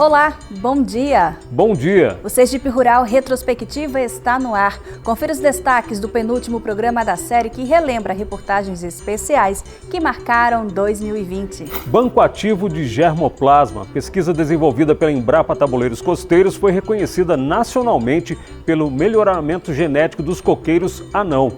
Olá, bom dia! Bom dia! O Sergipe Rural Retrospectiva está no ar. Confira os destaques do penúltimo programa da série que relembra reportagens especiais que marcaram 2020. Banco ativo de germoplasma, pesquisa desenvolvida pela Embrapa Tabuleiros Costeiros, foi reconhecida nacionalmente pelo melhoramento genético dos coqueiros anão.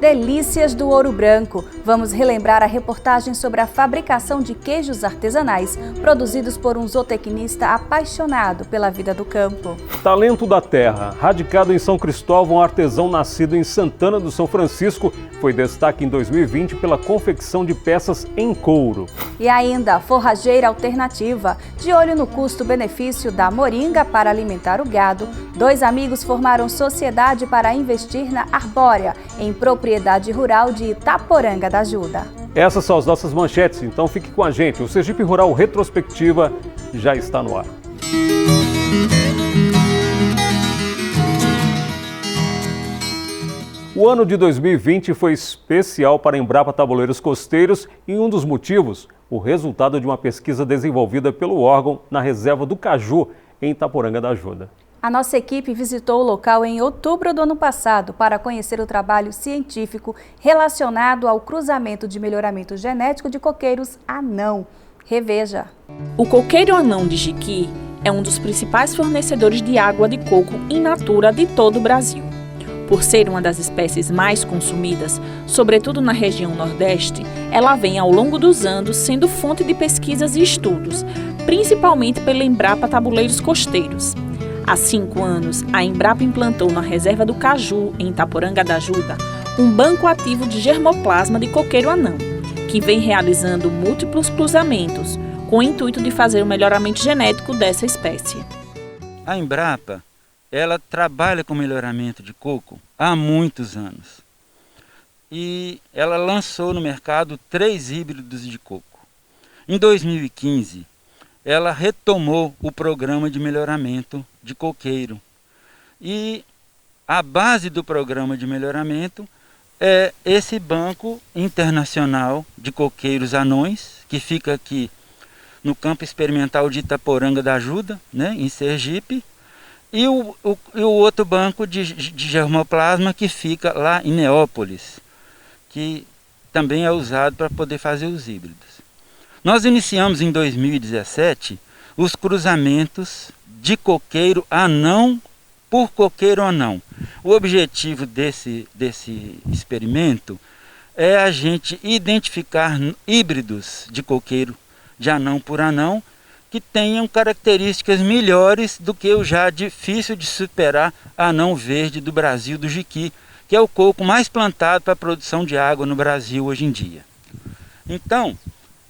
Delícias do Ouro Branco. Vamos relembrar a reportagem sobre a fabricação de queijos artesanais produzidos por um zootecnista apaixonado pela vida do campo. Talento da terra. Radicado em São Cristóvão, um artesão nascido em Santana do São Francisco, foi destaque em 2020 pela confecção de peças em couro. E ainda, forrageira alternativa. De olho no custo-benefício da moringa para alimentar o gado, dois amigos formaram sociedade para investir na arbórea, em propriedade rural de Itaporanga da Ajuda. Essas são as nossas manchetes, então fique com a gente. O Sergipe Rural Retrospectiva já está no ar. O ano de 2020 foi especial para a Embrapa Tabuleiros Costeiros e um dos motivos, o resultado de uma pesquisa desenvolvida pelo órgão na reserva do Caju, em Itaporanga da Ajuda. A nossa equipe visitou o local em outubro do ano passado para conhecer o trabalho científico relacionado ao cruzamento de melhoramento genético de coqueiros anão. Reveja. O coqueiro anão de Jiqui é um dos principais fornecedores de água de coco in natura de todo o Brasil. Por ser uma das espécies mais consumidas, sobretudo na região Nordeste, ela vem ao longo dos anos sendo fonte de pesquisas e estudos, principalmente pela Embrapa Tabuleiros Costeiros. Há 5 anos, a Embrapa implantou na reserva do Caju, em Itaporanga da Ajuda, um banco ativo de germoplasma de coqueiro anão, que vem realizando múltiplos cruzamentos, com o intuito de fazer o melhoramento genético dessa espécie. A Embrapa, ela trabalha com melhoramento de coco há muitos anos. E ela lançou no mercado 3 híbridos de coco. Em 2015, ela retomou o programa de melhoramento de coqueiro. E a base do programa de melhoramento é esse banco internacional de coqueiros anões, que fica aqui no campo experimental de Itaporanga da Ajuda, né, em Sergipe, e o outro banco de germoplasma que fica lá em Neópolis, que também é usado para poder fazer os híbridos. Nós iniciamos em 2017 os cruzamentos de coqueiro anão por coqueiro anão. O objetivo desse experimento é a gente identificar híbridos de coqueiro de anão por anão que tenham características melhores do que o já difícil de superar anão verde do Brasil, do Jiqui, que é o coco mais plantado para a produção de água no Brasil hoje em dia. Então,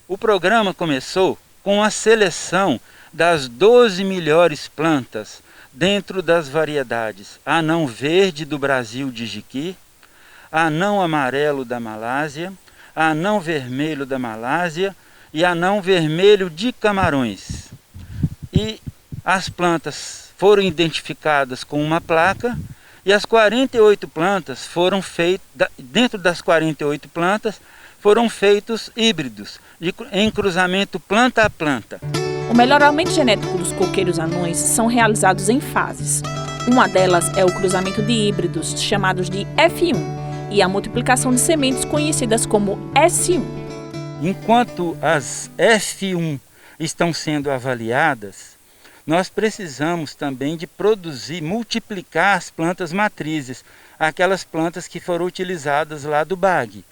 o programa começou com a seleção das 12 melhores plantas dentro das variedades anão verde do Brasil de Jiqui, anão amarelo da Malásia, anão vermelho da Malásia e anão vermelho de Camarões. E as plantas foram identificadas com uma placa e as 48 plantas foram feitas, dentro das 48 plantas, foram feitos híbridos, em cruzamento planta a planta. O melhoramento genético dos coqueiros anões são realizados em fases. Uma delas é o cruzamento de híbridos, chamados de F1, e a multiplicação de sementes conhecidas como S1. Enquanto as F1 estão sendo avaliadas, nós precisamos também de produzir, multiplicar as plantas matrizes, aquelas plantas que foram utilizadas lá do BAG.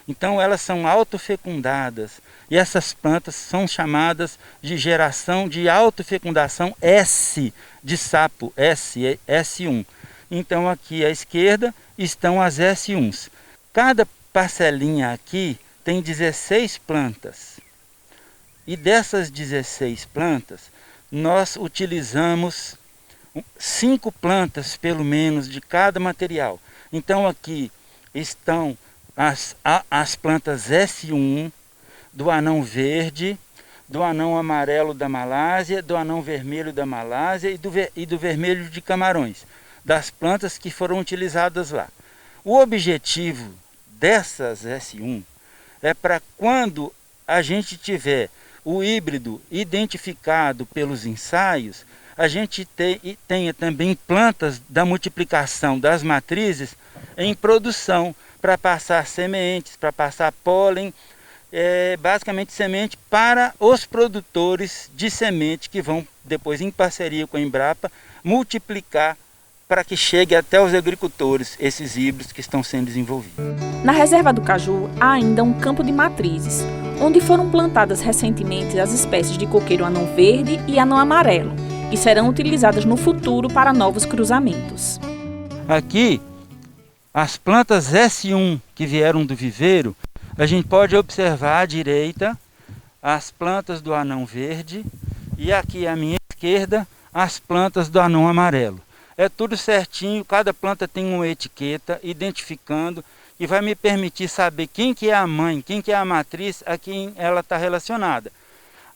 Então elas são autofecundadas e essas plantas são chamadas de geração de autofecundação S, de sapo, S1. Então aqui à esquerda estão as S1s. Cada parcelinha aqui tem 16 plantas. E dessas 16 plantas, nós utilizamos 5 plantas, pelo menos, de cada material. Então aqui estão as plantas S1, do anão verde, do anão amarelo da Malásia, do anão vermelho da Malásia e do vermelho de Camarões, das plantas que foram utilizadas lá. O objetivo dessas S1 é para quando a gente tiver o híbrido identificado pelos ensaios, a gente tenha também plantas da multiplicação das matrizes em produção para passar sementes, para passar pólen, basicamente semente para os produtores de semente que vão depois, em parceria com a Embrapa, multiplicar para que chegue até os agricultores esses híbridos que estão sendo desenvolvidos. Na Reserva do Caju há ainda um campo de matrizes, onde foram plantadas recentemente as espécies de coqueiro anão verde e anão amarelo, que serão utilizadas no futuro para novos cruzamentos. Aqui, as plantas S1 que vieram do viveiro, a gente pode observar à direita as plantas do anão verde e aqui à minha esquerda as plantas do anão amarelo. É tudo certinho, cada planta tem uma etiqueta identificando e vai me permitir saber quem que é a mãe, quem que é a matriz, a quem ela está relacionada.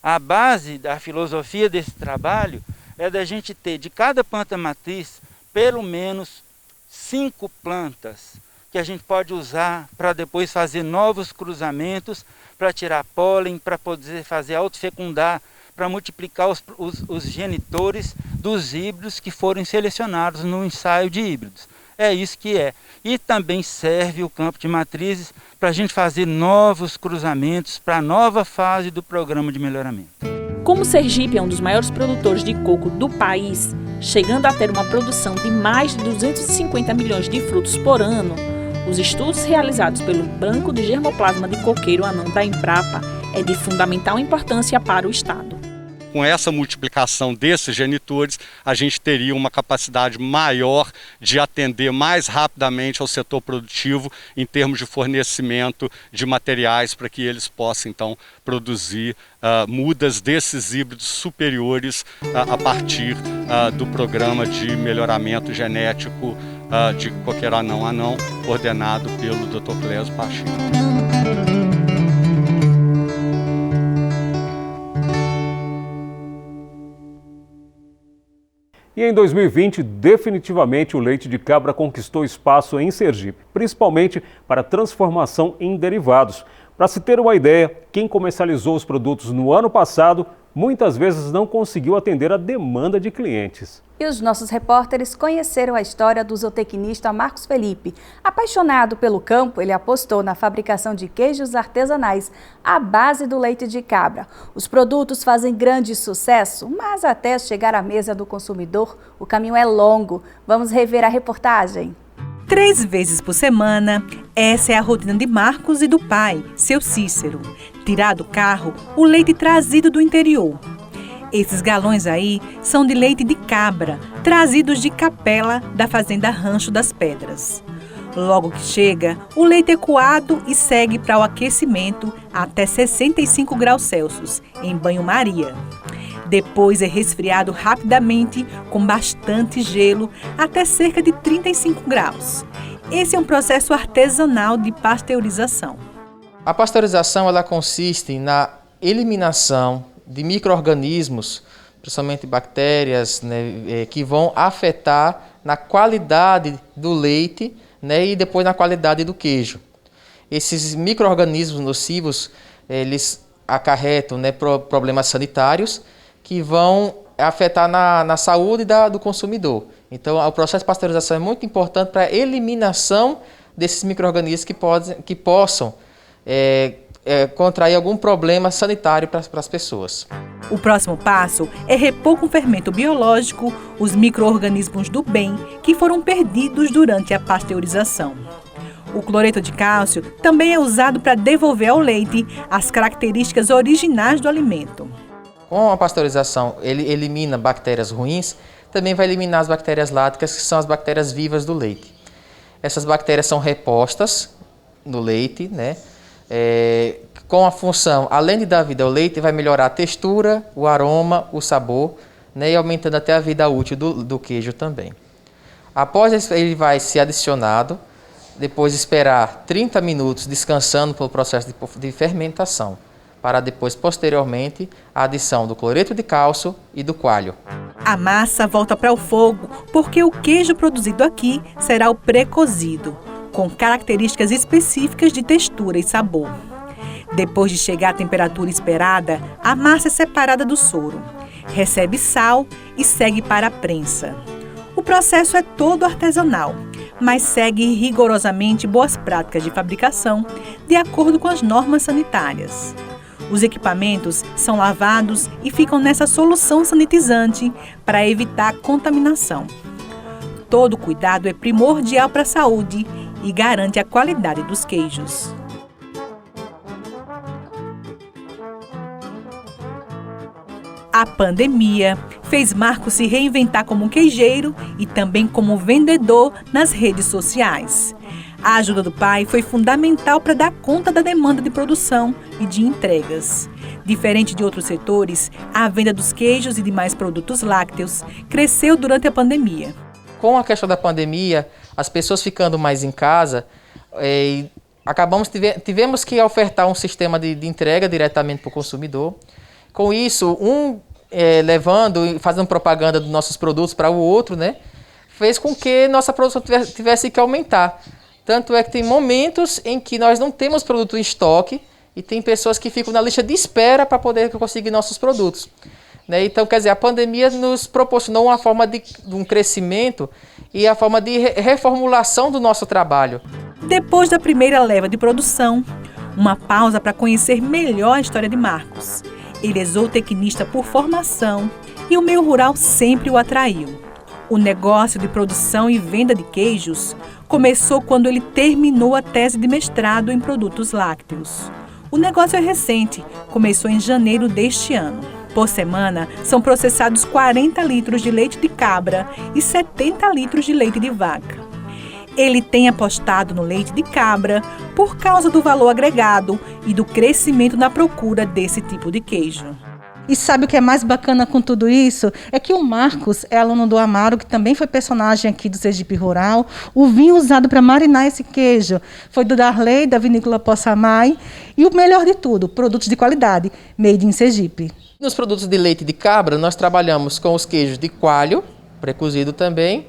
A base da filosofia desse trabalho é da gente ter de cada planta matriz pelo menos 5 plantas que a gente pode usar para depois fazer novos cruzamentos, para tirar pólen, para poder fazer autofecundar, para multiplicar os genitores dos híbridos que forem selecionados no ensaio de híbridos. É isso que é. E também serve o campo de matrizes para a gente fazer novos cruzamentos para a nova fase do programa de melhoramento. Como Sergipe é um dos maiores produtores de coco do país, chegando a ter uma produção de mais de 250 milhões de frutos por ano, os estudos realizados pelo Banco de Germoplasma de Coqueiro Anão da Embrapa é de fundamental importância para o Estado. Com essa multiplicação desses genitores, a gente teria uma capacidade maior de atender mais rapidamente ao setor produtivo em termos de fornecimento de materiais para que eles possam, então, produzir mudas desses híbridos superiores a partir do programa de melhoramento genético de coqueiro anão coordenado pelo Dr. Clésio Pacheco. E em 2020, definitivamente o leite de cabra conquistou espaço em Sergipe, principalmente para transformação em derivados. Para se ter uma ideia, quem comercializou os produtos no ano passado muitas vezes não conseguiu atender a demanda de clientes. E os nossos repórteres conheceram a história do zootecnista Marcos Felipe. Apaixonado pelo campo, ele apostou na fabricação de queijos artesanais à base do leite de cabra. Os produtos fazem grande sucesso, mas até chegar à mesa do consumidor, o caminho é longo. Vamos rever a reportagem. 3 vezes por semana, essa é a rotina de Marcos e do pai, seu Cícero. Tirar do carro o leite trazido do interior. Esses galões aí são de leite de cabra, trazidos de Capela, da fazenda Rancho das Pedras. Logo que chega, o leite é coado e segue para o aquecimento até 65 graus Celsius, em banho-maria. Depois é resfriado rapidamente com bastante gelo até cerca de 35 graus. Esse é um processo artesanal de pasteurização. A pasteurização ela consiste na eliminação de micro-organismos, principalmente bactérias, né, que vão afetar na qualidade do leite, né, e depois na qualidade do queijo. Esses micro-organismos nocivos, eles acarretam, né, problemas sanitários que vão afetar na saúde do consumidor. Então, o processo de pasteurização é muito importante para a eliminação desses micro-organismos que possam contrair algum problema sanitário para as pessoas. O próximo passo é repor com fermento biológico os micro-organismos do bem que foram perdidos durante a pasteurização. O cloreto de cálcio também é usado para devolver ao leite as características originais do alimento. Com a pasteurização, ele elimina bactérias ruins, também vai eliminar as bactérias láticas, que são as bactérias vivas do leite. Essas bactérias são repostas no leite, né? Com a função, além de dar vida ao leite, vai melhorar a textura, o aroma, o sabor, né? E aumentando até a vida útil do queijo também. Após ele vai ser adicionado, depois esperar 30 minutos descansando pelo processo de fermentação, para depois, posteriormente, a adição do cloreto de cálcio e do coalho. A massa volta para o fogo porque o queijo produzido aqui será o pré-cozido, com características específicas de textura e sabor. Depois de chegar à temperatura esperada, a massa é separada do soro, recebe sal e segue para a prensa. O processo é todo artesanal, mas segue rigorosamente boas práticas de fabricação, de acordo com as normas sanitárias. Os equipamentos são lavados e ficam nessa solução sanitizante para evitar contaminação. Todo cuidado é primordial para a saúde e garante a qualidade dos queijos. A pandemia fez Marcos se reinventar como queijeiro e também como vendedor nas redes sociais. A ajuda do pai foi fundamental para dar conta da demanda de produção e de entregas. Diferente de outros setores, a venda dos queijos e demais produtos lácteos cresceu durante a pandemia. Com a questão da pandemia, as pessoas ficando mais em casa, tivemos que ofertar um sistema de entrega diretamente para o consumidor. Com isso, levando e fazendo propaganda dos nossos produtos para o outro, né, fez com que nossa produção tivesse que aumentar. Tanto é que tem momentos em que nós não temos produto em estoque e tem pessoas que ficam na lista de espera para poder conseguir nossos produtos. Né? Então, quer dizer, a pandemia nos proporcionou uma forma de um crescimento e a forma de reformulação do nosso trabalho. Depois da primeira leva de produção, uma pausa para conhecer melhor a história de Marcos. Ele é zootecnista por formação e o meio rural sempre o atraiu. O negócio de produção e venda de queijos começou quando ele terminou a tese de mestrado em produtos lácteos. O negócio é recente, começou em janeiro deste ano. Por semana, são processados 40 litros de leite de cabra e 70 litros de leite de vaca. Ele tem apostado no leite de cabra por causa do valor agregado e do crescimento na procura desse tipo de queijo. E sabe o que é mais bacana com tudo isso? É que o Marcos é aluno do Amaro, que também foi personagem aqui do Sergipe Rural. O vinho usado para marinar esse queijo foi do Darley, da vinícola Possamay. E o melhor de tudo, produtos de qualidade, made in Sergipe. Nos produtos de leite de cabra, nós trabalhamos com os queijos de coalho, pré-cozido também,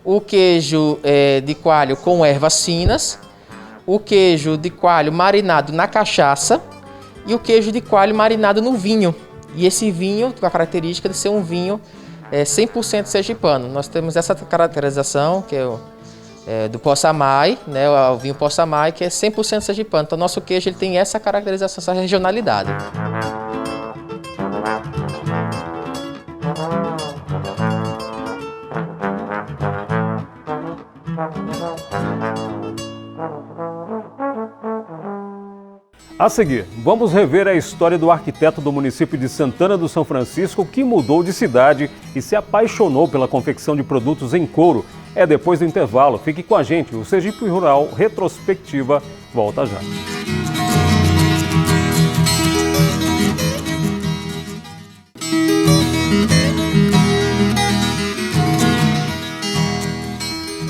o queijo de coalho com ervas finas, o queijo de coalho marinado na cachaça e o queijo de coalho marinado no vinho. E esse vinho, com a característica de ser um vinho 100% sergipano. Nós temos essa caracterização, que é do Possamay, né, o vinho Possamay, que é 100% sergipano. Então, nosso queijo ele tem essa caracterização, essa regionalidade. A seguir, vamos rever a história do arquiteto do município de Santana do São Francisco que mudou de cidade e se apaixonou pela confecção de produtos em couro. É depois do intervalo. Fique com a gente. O Sergipe Rural Retrospectiva volta já.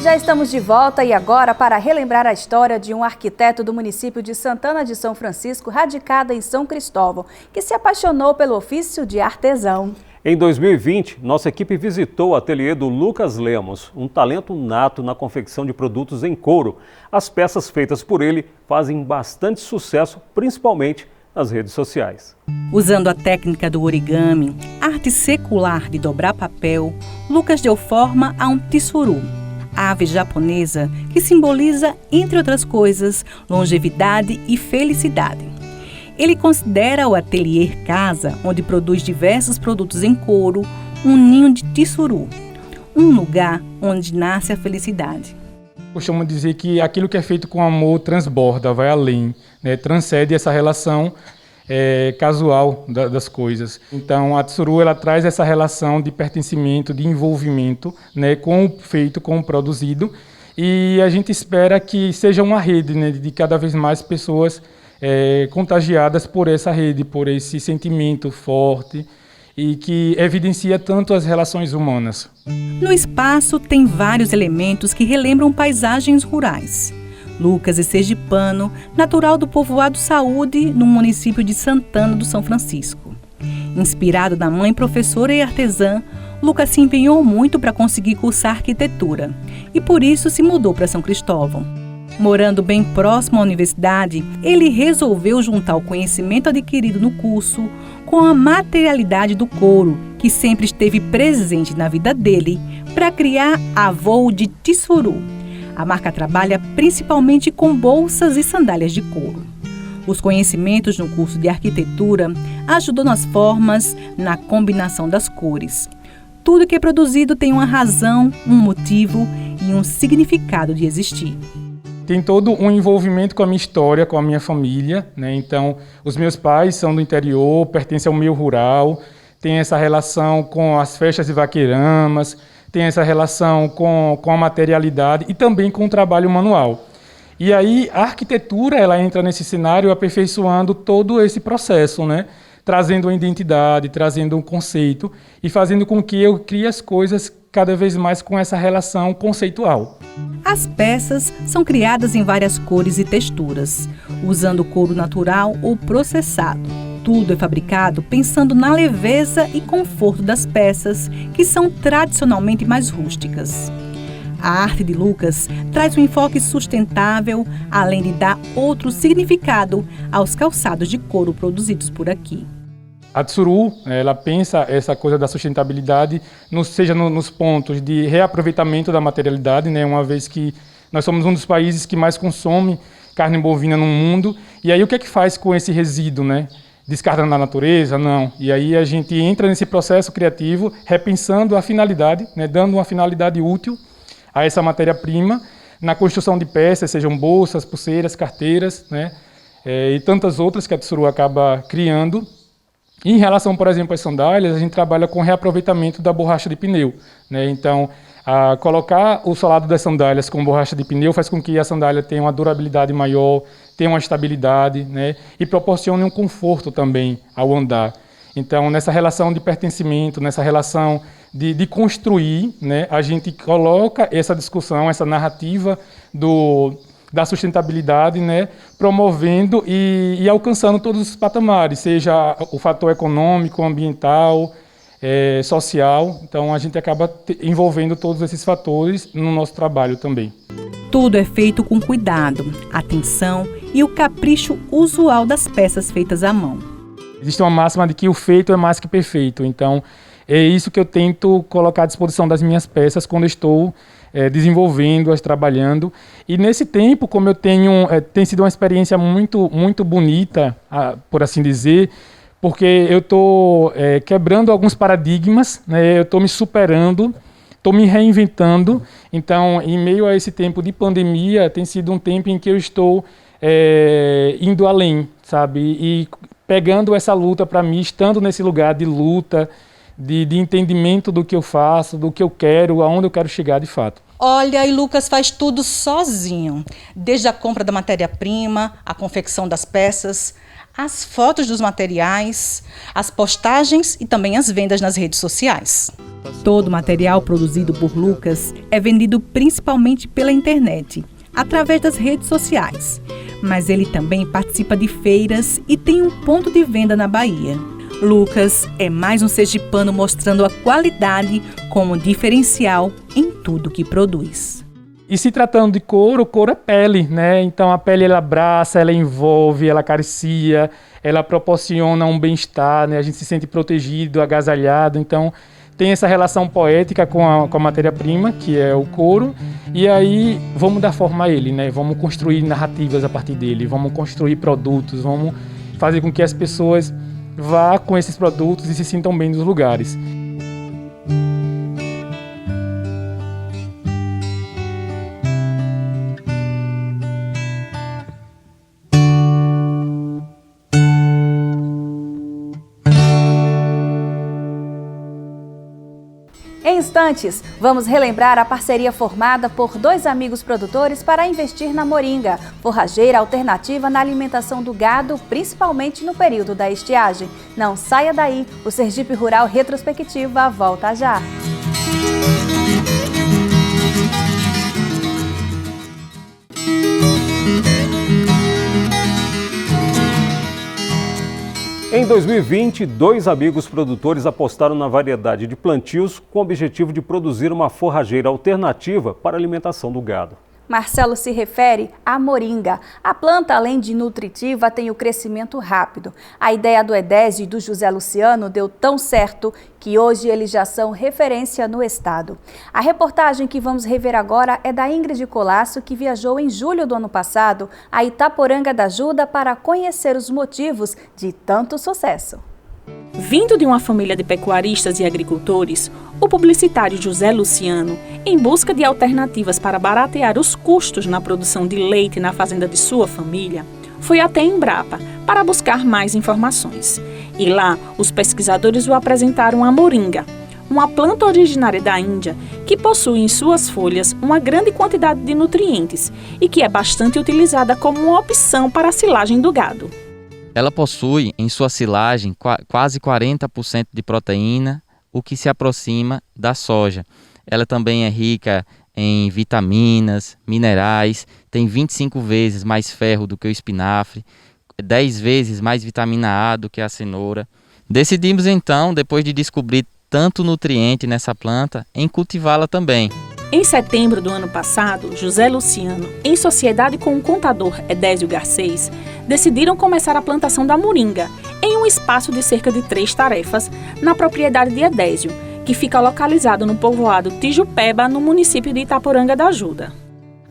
Já estamos de volta e agora para relembrar a história de um arquiteto do município de Santana de São Francisco, radicada em São Cristóvão, que se apaixonou pelo ofício de artesão. Em 2020, nossa equipe visitou o ateliê do Lucas Lemos, um talento nato na confecção de produtos em couro. As peças feitas por ele fazem bastante sucesso, principalmente nas redes sociais. Usando a técnica do origami, arte secular de dobrar papel, Lucas deu forma a um tissuru, ave japonesa que simboliza, entre outras coisas, longevidade e felicidade. Ele considera o ateliê casa, onde produz diversos produtos em couro, um ninho de tissuru, um lugar onde nasce a felicidade. Costumo dizer que aquilo que é feito com amor transborda, vai além, né? Transcende essa relação casual das coisas. Então a tissuru ela traz essa relação de pertencimento, de envolvimento, né, com o feito, com o produzido, e a gente espera que seja uma rede, né, de cada vez mais pessoas contagiadas por essa rede, por esse sentimento forte e que evidencia tanto as relações humanas. No espaço tem vários elementos que relembram paisagens rurais. Lucas é sergipano, natural do povoado Saúde, no município de Santana do São Francisco. Inspirado na mãe professora e artesã, Lucas se empenhou muito para conseguir cursar arquitetura e por isso se mudou para São Cristóvão. Morando bem próximo à universidade, ele resolveu juntar o conhecimento adquirido no curso com a materialidade do couro, que sempre esteve presente na vida dele, para criar a Voo de Tissuru. A marca trabalha principalmente com bolsas e sandálias de couro. Os conhecimentos no curso de arquitetura ajudam nas formas, na combinação das cores. Tudo que é produzido tem uma razão, um motivo e um significado de existir. Tem todo um envolvimento com a minha história, com a minha família, né? Então, os meus pais são do interior, pertencem ao meio rural, tem essa relação com as festas de vaqueiramas, tem essa relação com a materialidade e também com o trabalho manual. E aí a arquitetura ela entra nesse cenário aperfeiçoando todo esse processo, né? Trazendo uma identidade, trazendo um conceito e fazendo com que eu crie as coisas cada vez mais com essa relação conceitual. As peças são criadas em várias cores e texturas, usando couro natural ou processado. Tudo é fabricado pensando na leveza e conforto das peças, que são tradicionalmente mais rústicas. A arte de Lucas traz um enfoque sustentável, além de dar outro significado aos calçados de couro produzidos por aqui. A Tissuru, ela pensa essa coisa da sustentabilidade, seja nos pontos de reaproveitamento da materialidade, né? Uma vez que nós somos um dos países que mais consome carne bovina no mundo. E aí o que é que faz com esse resíduo, né? Descarta na natureza? Não. E aí a gente entra nesse processo criativo, repensando a finalidade, né? Dando uma finalidade útil a essa matéria-prima, na construção de peças, sejam bolsas, pulseiras, carteiras, né? E tantas outras que a Tissuru acaba criando. Em relação, por exemplo, às sandálias, a gente trabalha com reaproveitamento da borracha de pneu, né? Então, colocar o solado das sandálias com borracha de pneu faz com que a sandália tenha uma durabilidade maior, tenha uma estabilidade, né? E proporcione um conforto também ao andar. Então, nessa relação de pertencimento, nessa relação de construir, né? A gente coloca essa discussão, essa narrativa da sustentabilidade, né, promovendo e alcançando todos os patamares, seja o fator econômico, ambiental, social. Então, a gente acaba envolvendo todos esses fatores no nosso trabalho também. Tudo é feito com cuidado, atenção e o capricho usual das peças feitas à mão. Existe uma máxima de que o feito é mais que perfeito. Então, é isso que eu tento colocar à disposição das minhas peças quando estou desenvolvendo-as, trabalhando. E nesse tempo, como eu tem sido uma experiência muito, muito bonita, por assim dizer, porque eu estou quebrando alguns paradigmas, né? Eu estou me superando, estou me reinventando. Então, em meio a esse tempo de pandemia, tem sido um tempo em que eu estou indo além, sabe? E pegando essa luta para mim, estando nesse lugar de luta, de entendimento do que eu faço, do que eu quero, aonde eu quero chegar de fato. Olha, e Lucas faz tudo sozinho, desde a compra da matéria-prima, a confecção das peças, as fotos dos materiais, as postagens e também as vendas nas redes sociais. Todo o material produzido por Lucas é vendido principalmente pela internet, através das redes sociais. Mas ele também participa de feiras e tem um ponto de venda na Bahia. Lucas é mais um sergipano mostrando a qualidade como diferencial em tudo que produz. E se tratando de couro, o couro é pele, né? Então a pele ela abraça, ela envolve, ela acaricia, ela proporciona um bem-estar, né? A gente se sente protegido, agasalhado. Então tem essa relação poética com a matéria-prima, que é o couro. E aí vamos dar forma a ele, né? Vamos construir narrativas a partir dele, vamos construir produtos, vamos fazer com que as pessoas vá com esses produtos e se sintam bem nos lugares. Em instantes, vamos relembrar a parceria formada por dois amigos produtores para investir na moringa, forrageira alternativa na alimentação do gado, principalmente no período da estiagem. Não saia daí, o Sergipe Rural Retrospectiva volta já. Em 2020, dois amigos produtores apostaram na variedade de plantios com o objetivo de produzir uma forrageira alternativa para a alimentação do gado. Marcelo se refere à moringa. A planta, além de nutritiva, tem o crescimento rápido. A ideia do Edésio e do José Luciano deu tão certo que hoje eles já são referência no estado. A reportagem que vamos rever agora é da Ingrid Colasso, que viajou em julho do ano passado a Itaporanga da Ajuda para conhecer os motivos de tanto sucesso. Vindo de uma família de pecuaristas e agricultores, o publicitário José Luciano, em busca de alternativas para baratear os custos na produção de leite na fazenda de sua família, foi até a Embrapa para buscar mais informações. E lá, os pesquisadores o apresentaram a moringa, uma planta originária da Índia que possui em suas folhas uma grande quantidade de nutrientes e que é bastante utilizada como uma opção para a silagem do gado. Ela possui em sua silagem quase 40% de proteína, o que se aproxima da soja. Ela também é rica em vitaminas, minerais, tem 25 vezes mais ferro do que o espinafre, 10 vezes mais vitamina A do que a cenoura. Decidimos então, depois de descobrir tanto nutriente nessa planta, em cultivá-la também. Em setembro do ano passado, José Luciano, em sociedade com o contador Edésio Garcês, decidiram começar a plantação da moringa em um espaço de cerca de 3 tarefas na propriedade de Edésio, que fica localizado no povoado Tijupeba, no município de Itaporanga da Ajuda.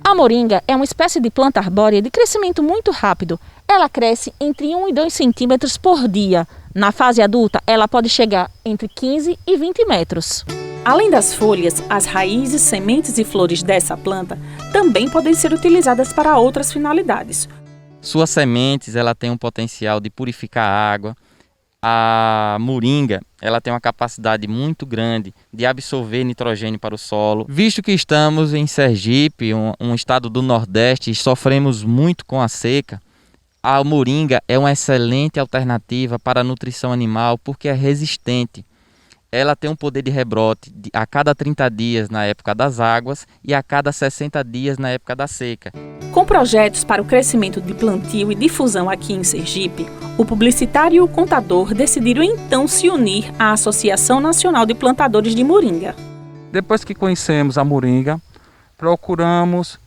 A moringa é uma espécie de planta arbórea de crescimento muito rápido. Ela cresce entre 1 e 2 centímetros por dia. Na fase adulta, ela pode chegar entre 15 e 20 metros. Além das folhas, as raízes, sementes e flores dessa planta também podem ser utilizadas para outras finalidades. Suas sementes ela tem um potencial de purificar a água. A moringa ela tem uma capacidade muito grande de absorver nitrogênio para o solo. Visto que estamos em Sergipe, um estado do Nordeste, e sofremos muito com a seca, a moringa é uma excelente alternativa para a nutrição animal porque é resistente. Ela tem um poder de rebrote a cada 30 dias na época das águas e a cada 60 dias na época da seca. Com projetos para o crescimento de plantio e difusão aqui em Sergipe, o publicitário e o contador decidiram então se unir à Associação Nacional de Plantadores de Moringa. Depois que conhecemos a moringa, procuramos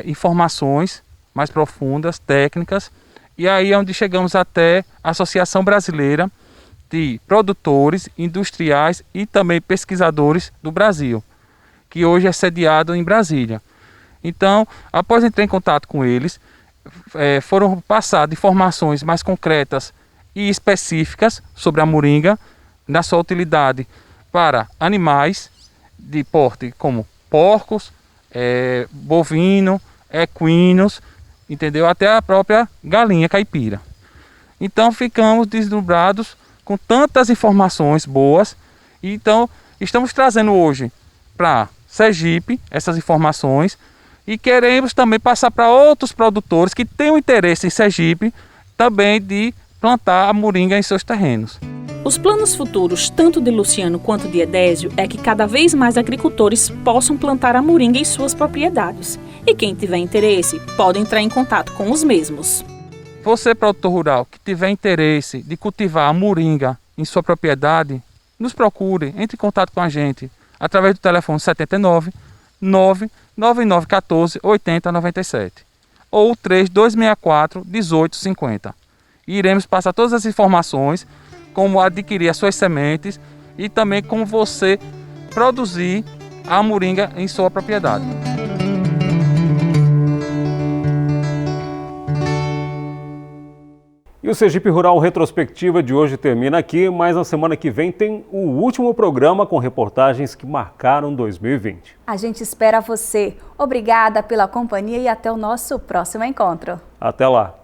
informações mais profundas, técnicas, e aí é onde chegamos até a Associação Brasileira de Produtores, Industriais e também Pesquisadores do Brasil, que hoje é sediado em Brasília. Então, após entrar em contato com eles, foram passadas informações mais concretas e específicas sobre a moringa, na sua utilidade para animais de porte como porcos, bovino, equinos, entendeu? Até a própria galinha caipira. Então, ficamos deslumbrados com tantas informações boas, então estamos trazendo hoje para Sergipe essas informações e queremos também passar para outros produtores que tenham interesse em Sergipe também de plantar a moringa em seus terrenos. Os planos futuros, tanto de Luciano quanto de Edésio, é que cada vez mais agricultores possam plantar a moringa em suas propriedades. E quem tiver interesse pode entrar em contato com os mesmos. Você, produtor rural, que tiver interesse de cultivar a moringa em sua propriedade, nos procure, entre em contato com a gente através do telefone 79 99914 8097 ou 3264 1850. E iremos passar todas as informações, como adquirir as suas sementes e também como você produzir a moringa em sua propriedade. E o Sergipe Rural Retrospectiva de hoje termina aqui, mas na semana que vem tem o último programa com reportagens que marcaram 2020. A gente espera você. Obrigada pela companhia e até o nosso próximo encontro. Até lá!